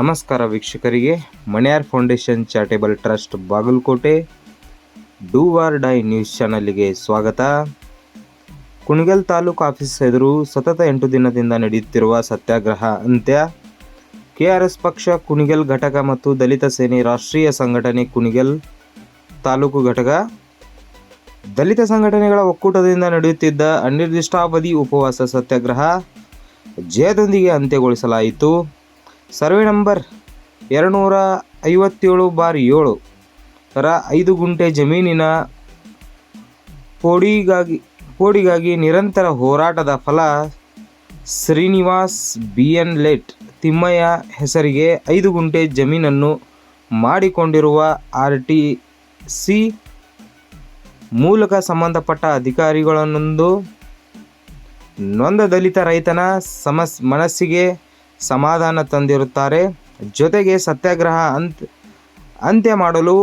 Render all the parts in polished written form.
ನಮಸ್ಕಾರ ವೀಕ್ಷಕರಿಗೆ. Maniyar foundation charitable trust Bagalkote do or die news ಚಾನಲ್ಗೆ ಸ್ವಾಗತ. ಕುಣಿಗಲ್ ತಾಲೂಕು ಆಫೀಸ್ ಎದುರು ಸತತ 8 ದಿನದಿಂದ ನಡೆಯುತ್ತಿರುವ ಸತ್ಯಾಗ್ರಹ ಅಂತ್ಯ. ಕೆಆರ್ಎಸ್ ಪಕ್ಷ ಕುಣಿಗಲ್ ಘಟಕ ಮತ್ತು ದಲಿತ ಸೇನೆ ರಾಷ್ಟ್ರೀಯ ಸಂಘಟನೆ ಕುಣಿಗಲ್ ತಾಲೂಕು ಘಟಕ ದಲಿತ ಸಂಘಟನೆಗಳ ಒಕ್ಕೂಟದಿಂದ ನಡೆಯುತ್ತಿದ್ದ ಅನಿರ್ದಿಷ್ಟಾವಧಿ ಉಪವಾಸ ಸತ್ಯಾಗ್ರಹ ಜಯದೊಂದಿಗೆ ಅಂತ್ಯಗೊಳಿಸಲಾಯಿತು. ಸರ್ವೆ ನಂಬರ್ 257/7 ರ 5 ಗುಂಟೆ ಜಮೀನಿನ ಪೋಡಿಗಾಗಿ ನಿರಂತರ ಹೋರಾಟದ ಫಲ ಶ್ರೀನಿವಾಸ್ ಬಿಎನ್ ಲೇಟ್ ತಿಮ್ಮಯ್ಯ ಹೆಸರಿಗೆ 5 ಗುಂಟೆ ಜಮೀನನ್ನು ಮಾಡಿಕೊಂಡಿರುವ ಆರ್ಟಿಸಿ ಮೂಲಕ ಸಂಬಂಧಪಟ್ಟ ಅಧಿಕಾರಿಗಳನ್ನೊಂದು ನೊಂದ ದಲಿತ ರೈತನ ಮನಸ್ಸಿಗೆ ಸಮಾಧಾನ ತಂದಿರುತ್ತಾರೆ. ಜೊತೆಗೆ ಸತ್ಯಾಗ್ರಹ ಅಂತ್ಯ ಮಾಡಲು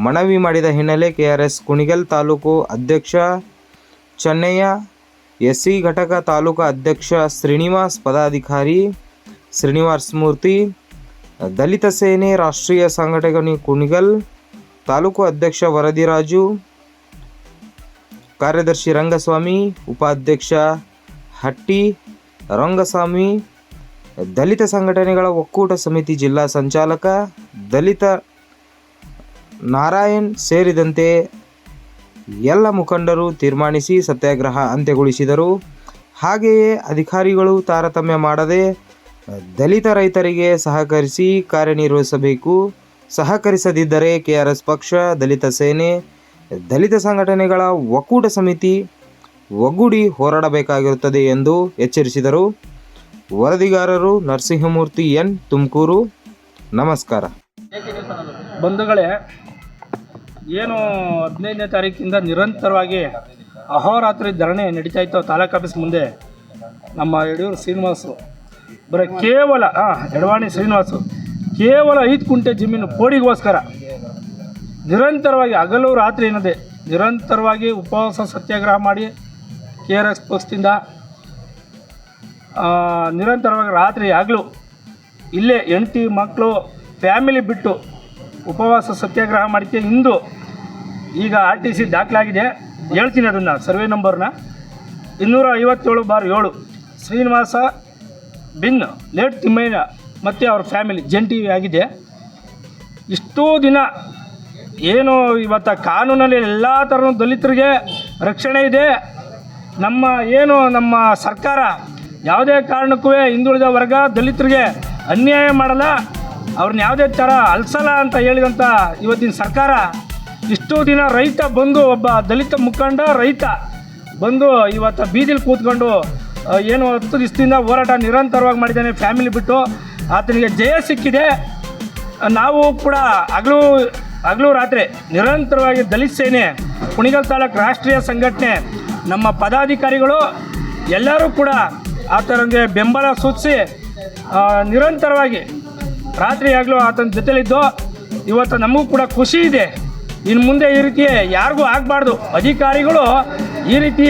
ಮನವಿ ಮಾಡಿದ ಹಿನ್ನೆಲೆ ಕೆಆರ್ಎಸ್ ಕುಣಿಗಲ್ ತಾಲೂಕು ಅಧ್ಯಕ್ಷ ಚೆನ್ನಯ್ಯ, ಎಸ್ಸಿ ಘಟಕ ತಾಲೂಕು ಅಧ್ಯಕ್ಷ ಶ್ರೀನಿವಾಸ್, ಪದಾಧಿಕಾರಿ ಶ್ರೀನಿವಾಸ್ ಮೂರ್ತಿ, ದಲಿತ ಸೇನೆ ರಾಷ್ಟ್ರೀಯ ಸಂಘಟನೆ ಕುಣಿಗಲ್ ತಾಲೂಕು ಅಧ್ಯಕ್ಷ ವರದಿರಾಜು, ಕಾರ್ಯದರ್ಶಿ ರಂಗಸ್ವಾಮಿ, ಉಪಾಧ್ಯಕ್ಷ ಹಟ್ಟಿ ರಂಗಸ್ವಾಮಿ, ದಲಿತ ಸಂಘಟನೆಗಳ ಒಕ್ಕೂಟ ಸಮಿತಿ ಜಿಲ್ಲಾ ಸಂಚಾಲಕ ದಲಿತ ನಾರಾಯಣ್ ಸೇರಿದಂತೆ ಎಲ್ಲ ಮುಖಂಡರು ತೀರ್ಮಾನಿಸಿ ಸತ್ಯಾಗ್ರಹ ಅಂತ್ಯಗೊಳಿಸಿದರು. ಹಾಗೆಯೇ ಅಧಿಕಾರಿಗಳು ತಾರತಮ್ಯ ಮಾಡದೆ ದಲಿತ ರೈತರಿಗೆ ಸಹಕರಿಸಿ ಕಾರ್ಯನಿರ್ವಹಿಸಬೇಕು. ಸಹಕರಿಸದಿದ್ದರೆ ಕೆಆರ್ಎಸ್ ಪಕ್ಷ, ದಲಿತ ಸೇನೆ, ದಲಿತ ಸಂಘಟನೆಗಳ ಒಕ್ಕೂಟ ಸಮಿತಿ ಒಗ್ಗೂಡಿ ಹೋರಾಡಬೇಕಾಗಿರುತ್ತದೆ ಎಂದು ಎಚ್ಚರಿಸಿದರು. ವರದಿಗಾರರು ನರಸಿಂಹಮೂರ್ತಿ ಎನ್, ತುಮಕೂರು. ನಮಸ್ಕಾರ. ಬಂಧುಗಳೇ, ಏನು 15ನೇ ತಾರೀಕಿಂದ ನಿರಂತರವಾಗಿ ಅಹೋರಾತ್ರಿ ಧರಣಿ ನಡೀತಾ ಇತ್ತು ತಾಲೂಕು ಆಫೀಸ್ ಮುಂದೆ. ನಮ್ಮ ಯಡಿಯೂರು ಶ್ರೀನಿವಾಸು ಕೇವಲ ಎಡವಾಣಿ ಶ್ರೀನಿವಾಸು ಕೇವಲ 5 ಗುಂಟೆ ಜಮೀನು ಪೋಡಿಗೋಸ್ಕರ ನಿರಂತರವಾಗಿ ಹಗಲು ರಾತ್ರಿ ಏನದೆ ನಿರಂತರವಾಗಿ ಉಪವಾಸ ಸತ್ಯಾಗ್ರಹ ಮಾಡಿ ಕೆಆರ್ಎಸ್ ಪಕ್ಷದಿಂದ ನಿರಂತರವಾಗಿ ರಾತ್ರಿ ಹಗಲು ಇಲ್ಲೇ ಹೆಂಡತಿ ಮಕ್ಕಳು ಫ್ಯಾಮಿಲಿ ಬಿಟ್ಟು ಉಪವಾಸ ಸತ್ಯಾಗ್ರಹ ಮಾಡಿದ್ದೆ. ಇಂದು ಈಗ RTC ದಾಖಲಾಗಿದೆ. ಹೇಳ್ತೀನಿ ಅದನ್ನು, ಸರ್ವೆ ನಂಬರ್ನ 257/7 ಶ್ರೀನಿವಾಸ ಬಿನ್ ಲೇಟ್ ತಿಮ್ಮಯ್ಯ ಮತ್ತು ಅವ್ರ ಫ್ಯಾಮಿಲಿ ಜಂಟಿ ಆಗಿದೆ. ಇಷ್ಟೂ ದಿನ ಏನು ಇವತ್ತು ಕಾನೂನಲ್ಲಿ ಎಲ್ಲ ಥರ ದಲಿತರಿಗೆ ರಕ್ಷಣೆ ಇದೆ. ನಮ್ಮ ಸರ್ಕಾರ ಯಾವುದೇ ಕಾರಣಕ್ಕೂ ಹಿಂದುಳಿದ ವರ್ಗ ದಲಿತರಿಗೆ ಅನ್ಯಾಯ ಮಾಡಲ್ಲ, ಅವ್ರನ್ನ ಯಾವುದೇ ಥರ ಅಲ್ಸಲ್ಲ ಅಂತ ಹೇಳಿದಂಥ ಇವತ್ತಿನ ಸರ್ಕಾರ ಇಷ್ಟೂ ದಿನ ರೈತ ಬಂದು, ಒಬ್ಬ ದಲಿತ ಮುಖಂಡ ರೈತ ಬಂದು ಇವತ್ತು ಬೀದಿಲಿ ಕೂತ್ಕೊಂಡು 10 ದಿವಸದಿಂದ ಹೋರಾಟ ನಿರಂತರವಾಗಿ ಮಾಡಿದ್ದಾನೆ. ಫ್ಯಾಮಿಲಿ ಬಿಟ್ಟು ಆತನಿಗೆ ಜಯ ಸಿಕ್ಕಿದೆ. ನಾವು ಕೂಡ ಹಗಲು ರಾತ್ರಿ ನಿರಂತರವಾಗಿ ದಲಿತ ಸೇನೆ ಕುಣಿಗಲ್ ತಾಲೂಕು ರಾಷ್ಟ್ರೀಯ ಸಂಘಟನೆ ನಮ್ಮ ಪದಾಧಿಕಾರಿಗಳು ಎಲ್ಲರೂ ಕೂಡ ಆತನಿಗೆ ಬೆಂಬಲ ಸೂಚಿಸಿ ನಿರಂತರವಾಗಿ ರಾತ್ರಿ ಆಗಲೂ ಆತನ ಜೊತೆಲಿದ್ದು ಇವತ್ತು ನಮಗೂ ಕೂಡ ಖುಷಿ ಇದೆ. ಇನ್ನು ಮುಂದೆ ಈ ರೀತಿ ಯಾರಿಗೂ ಆಗಬಾರ್ದು. ಅಧಿಕಾರಿಗಳು ಈ ರೀತಿ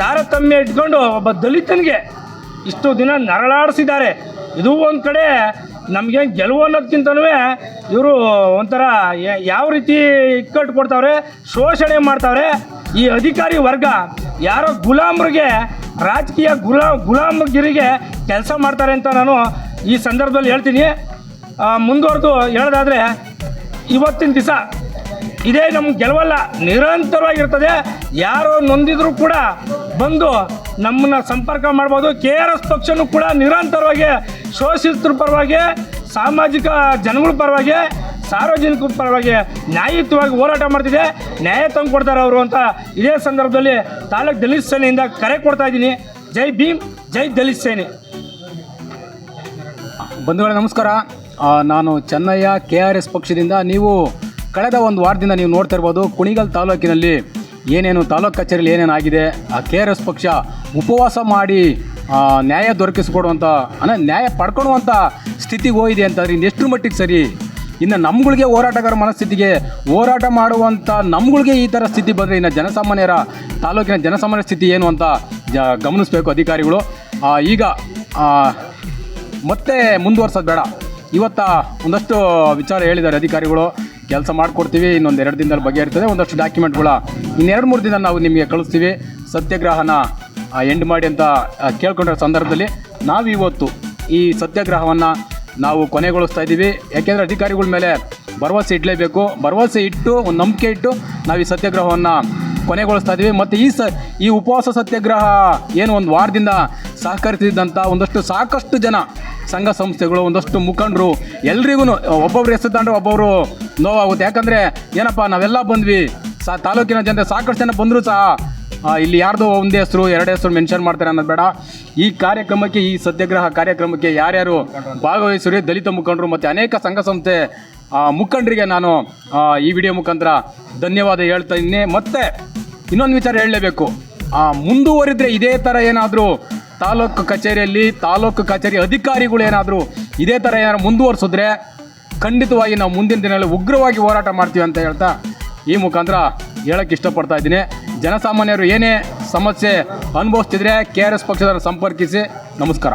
ತಾರತಮ್ಯ ಇಟ್ಕೊಂಡು ಒಬ್ಬ ದಲಿತನಿಗೆ ಇಷ್ಟು ದಿನ ನರಳಾಡಿಸಿದ್ದಾರೆ. ಇದು ಒಂದು ಕಡೆ ನಮಗೆ ಗೆಲುವು ಅನ್ನೋದಕ್ಕಿಂತನೂ ಇವರು ಒಂಥರ ಯಾವ ರೀತಿ ಇಕ್ಕಟ್ಟು ಕೊಡ್ತಾವ್ರೆ, ಶೋಷಣೆ ಮಾಡ್ತಾವ್ರೆ. ಈ ಅಧಿಕಾರಿ ವರ್ಗ ಯಾರೋ ಗುಲಾಮರಿಗೆ, ರಾಜಕೀಯ ಗುಲಾಮಗಿರಿಗೆ ಕೆಲಸ ಮಾಡ್ತಾರೆ ಅಂತ ನಾನು ಈ ಸಂದರ್ಭದಲ್ಲಿ ಹೇಳ್ತೀನಿ. ಮುಂದುವರೆದು ಹೇಳೋದಾದರೆ ಇವತ್ತಿನ ದಿವಸ ಇದೇ ನಮ್ಗೆ ಗೆಲುವಲ್ಲ, ನಿರಂತರವಾಗಿರ್ತದೆ. ಯಾರೋ ನೊಂದಿದ್ರು ಕೂಡ ಬಂದು ನಮ್ಮನ್ನು ಸಂಪರ್ಕ ಮಾಡ್ಬೋದು. ಕೆಆರ್ಎಸ್ ಪಕ್ಷನೂ ಕೂಡ ನಿರಂತರವಾಗಿ ಶೋಷಿತರ ಪರವಾಗಿ, ಸಾಮಾಜಿಕ ಜನಗಳ ಪರವಾಗಿ, ಸಾರ್ವಜನಿಕರ ಪರವಾಗಿ ನ್ಯಾಯಯುತವಾಗಿ ಹೋರಾಟ ಮಾಡ್ತಿದೆ. ನ್ಯಾಯ ತಂದು ಕೊಡ್ತಾರೆ ಅವರು ಅಂತ ಇದೇ ಸಂದರ್ಭದಲ್ಲಿ ತಾಲೂಕು ದಲಿತ ಸೇನೆಯಿಂದ ಕರೆ ಕೊಡ್ತಾ ಇದ್ದೀನಿ. ಜೈ ಭೀಮ್, ಜೈ ದಲಿತ ಸೇನೆ. ಬಂಧುಗಳೇ ನಮಸ್ಕಾರ. ನಾನು ಚೆನ್ನಯ್ಯ, ಕೆಆರ್ಎಸ್ ಪಕ್ಷದಿಂದ. ನೀವು ಕಳೆದ ಒಂದು ವಾರದಿಂದ ನೀವು ನೋಡ್ತಾ ಇರ್ಬೋದು ಕುಣಿಗಲ್ ತಾಲೂಕಿನಲ್ಲಿ ಏನೇನು ತಾಲೂಕು ಕಚೇರಿಯಲ್ಲಿ ಏನೇನಾಗಿದೆ. ಕೆಆರ್ಎಸ್ ಪಕ್ಷ ಉಪವಾಸ ಮಾಡಿ ನ್ಯಾಯ ದೊರಕಿಸಿಕೊಡುವಂಥ ನ್ಯಾಯ ಪಡ್ಕೊಳ್ಳುವಂಥ ಸ್ಥಿತಿಗೆ ಹೋಗಿದೆ ಅಂತಂದರೆ ಇನ್ನೆಷ್ಟರ ಮಟ್ಟಿಗೆ ಸರಿ? ಇನ್ನು ನಮ್ಗಳಿಗೆ ಹೋರಾಟಗಾರ ಮನಸ್ಥಿತಿಗೆ ಹೋರಾಟ ಮಾಡುವಂಥ ನಮ್ಗಳಿಗೆ ಈ ಥರ ಸ್ಥಿತಿ ಬಂದರೆ ಇನ್ನು ಜನಸಾಮಾನ್ಯರ ತಾಲೂಕಿನ ಜನಸಾಮಾನ್ಯ ಸ್ಥಿತಿ ಏನು ಅಂತ ಗಮನಿಸಬೇಕು ಅಧಿಕಾರಿಗಳು. ಈಗ ಮತ್ತೆ ಮುಂದುವರ್ಸೋದು ಬೇಡ. ಇವತ್ತ ಒಂದಷ್ಟು ವಿಚಾರ ಹೇಳಿದ್ದಾರೆ ಅಧಿಕಾರಿಗಳು, ಕೆಲಸ ಮಾಡಿಕೊಡ್ತೀವಿ, ಇನ್ನೊಂದು 2 ದಿನದಲ್ಲಿ ಬಗೆಹರಿತದೆ, ಒಂದಷ್ಟು ಡಾಕ್ಯುಮೆಂಟ್ಗಳ ಇನ್ನೆರಡು 3 ದಿನ ನಾವು ನಿಮಗೆ ಕಳಿಸ್ತೀವಿ, ಸತ್ಯಾಗ್ರಹನ ಎಂಡ್ ಮಾಡಿ ಅಂತ ಕೇಳ್ಕೊಂಡಿರೋ ಸಂದರ್ಭದಲ್ಲಿ ನಾವು ಇವತ್ತು ಈ ಸತ್ಯಾಗ್ರಹವನ್ನು ನಾವು ಕೊನೆಗೊಳಿಸ್ತಾ ಇದ್ದೀವಿ. ಯಾಕೆಂದರೆ ಅಧಿಕಾರಿಗಳ ಮೇಲೆ ಭರವಸೆ ಇಡಲೇಬೇಕು. ಭರವಸೆ ಇಟ್ಟು ಒಂದು ನಂಬಿಕೆ ಇಟ್ಟು ನಾವು ಈ ಸತ್ಯಾಗ್ರಹವನ್ನು ಕೊನೆಗೊಳಿಸ್ತಾ ಇದ್ದೀವಿ. ಮತ್ತು ಈ ಉಪವಾಸ ಸತ್ಯಾಗ್ರಹ ಏನು ಒಂದು ವಾರದಿಂದ ಸಹಕರಿಸಿದಂಥ ಸಾಕಷ್ಟು ಜನ, ಸಂಘ ಸಂಸ್ಥೆಗಳು, ಒಂದಷ್ಟು ಮುಖಂಡರು, ಎಲ್ರಿಗೂ ಒಬ್ಬೊಬ್ರು ಹೆಸರು ತಂಡ್ರೆ ಒಬ್ಬೊಬ್ಬರು ನೋವಾಗುತ್ತೆ. ಯಾಕಂದರೆ ಏನಪ್ಪ ನಾವೆಲ್ಲ ಬಂದ್ವಿ, ತಾಲೂಕಿನ ಜನತೆ ಸಾಕಷ್ಟು ಜನ ಬಂದರೂ ಸಹ ಇಲ್ಲಿ ಯಾರ್ದೋ ಒಂದೇ ಹೆಸರು 2 ಹೆಸರು ಮೆನ್ಷನ್ ಮಾಡ್ತಾರೆ ಅನ್ನೋದು ಬೇಡ. ಈ ಕಾರ್ಯಕ್ರಮಕ್ಕೆ, ಈ ಸತ್ಯಾಗ್ರಹ ಕಾರ್ಯಕ್ರಮಕ್ಕೆ ಯಾರ್ಯಾರು ಭಾಗವಹಿಸಿರಿ, ದಲಿತ ಮುಖಂಡರು ಮತ್ತು ಅನೇಕ ಸಂಘ ಸಂಸ್ಥೆ ಮುಖಂಡರಿಗೆ ನಾನು ಈ ವಿಡಿಯೋ ಮುಖಾಂತರ ಧನ್ಯವಾದ ಹೇಳ್ತಾ ಇದ್ದೀನಿ. ಮತ್ತು ಇನ್ನೊಂದು ವಿಚಾರ ಹೇಳಲೇಬೇಕು, ಮುಂದುವರಿದರೆ ಇದೇ ಥರ ಏನಾದರೂ ತಾಲೂಕು ಕಚೇರಿ ಅಧಿಕಾರಿಗಳು ಏನಾದರೂ ಇದೇ ಥರ ಏನಾದ್ರು ಮುಂದುವರಿಸಿದ್ರೆ ಖಂಡಿತವಾಗಿ ನಾವು ಮುಂದಿನ ದಿನಗಳಲ್ಲಿ ಉಗ್ರವಾಗಿ ಹೋರಾಟ ಮಾಡ್ತೀವಿ ಅಂತ ಹೇಳ್ತಾ ಈ ಮುಖಾಂತರ ಹೇಳೋಕ್ಕೆ ಇಷ್ಟಪಡ್ತಾ ಇದ್ದೀನಿ. ಜನಸಾಮಾನ್ಯರು ಏನೇ ಸಮಸ್ಯೆ ಅನುಭವಿಸ್ತಿದ್ರೆ KRS ಪಕ್ಷದನ್ನು ಸಂಪರ್ಕಿಸಿ. ನಮಸ್ಕಾರ.